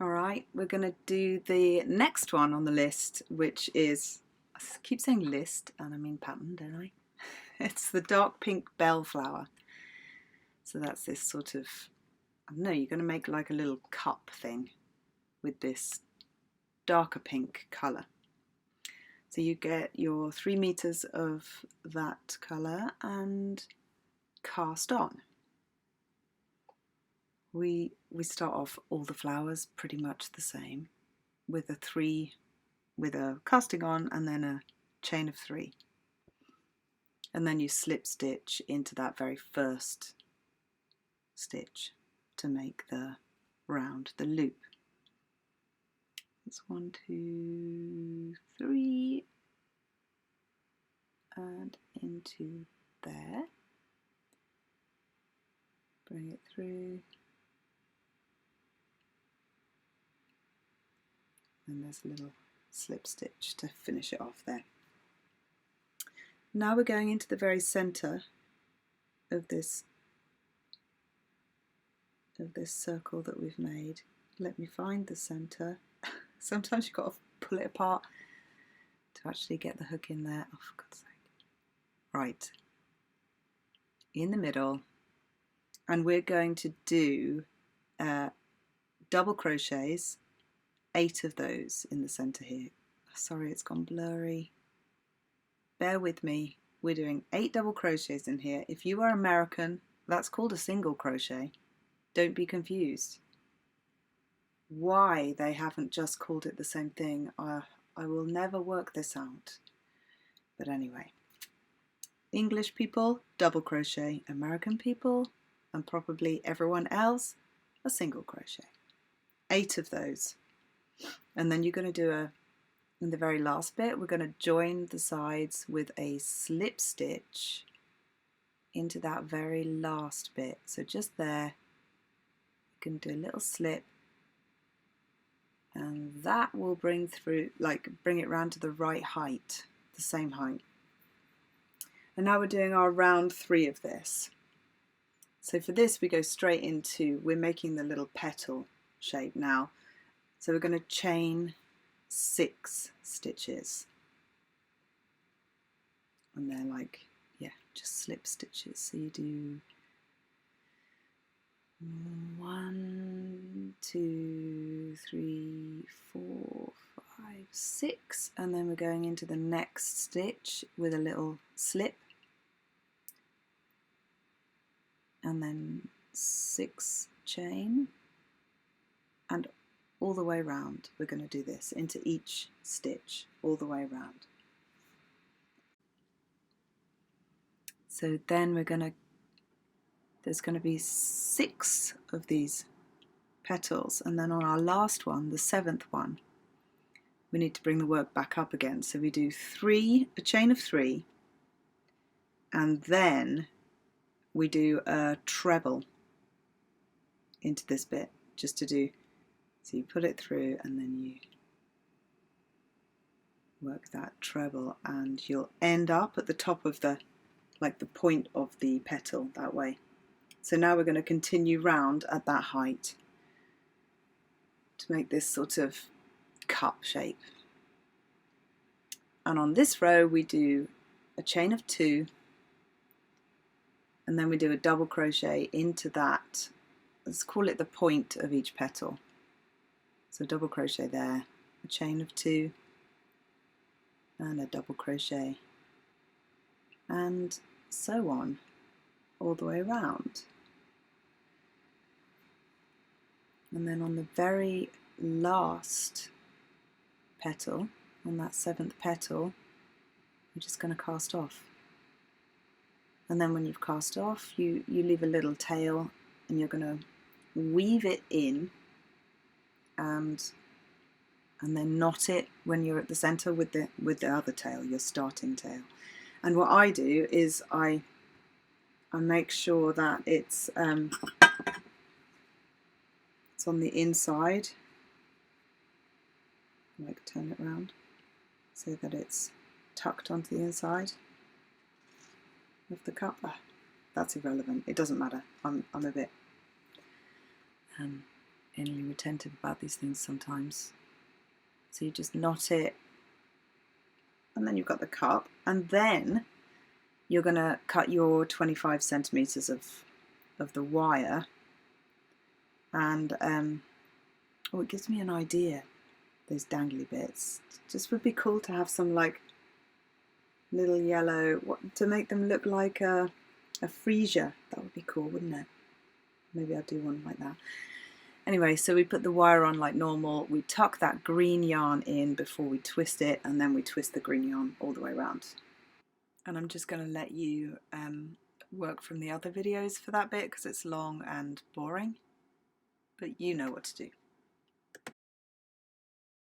Alright, we're going to do the next one on the list, which is, I keep saying list and I mean pattern, don't I? It's the dark pink bellflower. So that's this sort of, I don't know, you're going to make like a little cup thing with this darker pink colour. So you get your 3 meters of that colour and cast on. We start off all the flowers pretty much the same with a casting on and then a chain of 3. And then you slip stitch into that very first stitch to make the round, the loop. It's 1, 2, 3 and into there. Bring it through. And there's a little slip stitch to finish it off there. Now we're going into the very centre of this circle that we've made. Let me find the centre. Sometimes you've got to pull it apart to actually get the hook in there. Oh, for God's sake. Right. In the middle. And we're going to do double crochets, 8 of those in the centre here. Sorry, it's gone blurry. Bear with me. We're doing 8 double crochets in here. If you are American, that's called a single crochet. Don't be confused. Why they haven't just called it the same thing, I will never work this out. But anyway, English people, double crochet. American people, and probably everyone else, a single crochet. 8 of those. And then you're going to do in the very last bit, we're going to join the sides with a slip stitch into that very last bit. So just there, you can do a little slip, and that will bring it round to the right height, the same height. And now we're doing our round 3 of this. So for this we go straight into, we're making the little petal shape now. So we're going to chain 6 stitches. And they're like, yeah, just slip stitches. So you do 1, 2, 3, 4, 5, 6, and then we're going into the next stitch with a little slip, and then 6 chain, and all the way round we're going to do this into each stitch all the way round. So then there's going to be 6 of these petals, and then on our last one, the 7th one, we need to bring the work back up again. So we do a chain of 3, and then we do a treble into this bit, just to do, so you put it through and then you work that treble, and you'll end up at the top of the point of the petal that way. So now we're going to continue round at that height to make this sort of cup shape. And on this row we do a chain of 2, and then we do a double crochet into that, let's call it the point of each petal. So double crochet there, a chain of 2 and a double crochet, and so on all the way around. And then on the very last petal, on that 7th petal, you're just going to cast off. And then when you've cast off, you leave a little tail, and you're going to weave it in and then knot it when you're at the center with the other tail, your starting tail. And what I do is I make sure that it's on the inside. Like turn it around so that it's tucked onto the inside of the cup. That's irrelevant. It doesn't matter. I'm a bit inly retentive about these things sometimes. So you just knot it, and then you've got the cup, and then you're going to cut your 25 centimeters of the wire, and oh, it gives me an idea, those dangly bits. Just would be cool to have some like little yellow, to make them look like a freesia. That would be cool, wouldn't it? Maybe I'll do one like that. Anyway, so we put the wire on like normal. We tuck that green yarn in before we twist it, and then we twist the green yarn all the way around. And I'm just going to let you work from the other videos for that bit because it's long and boring, but you know what to do.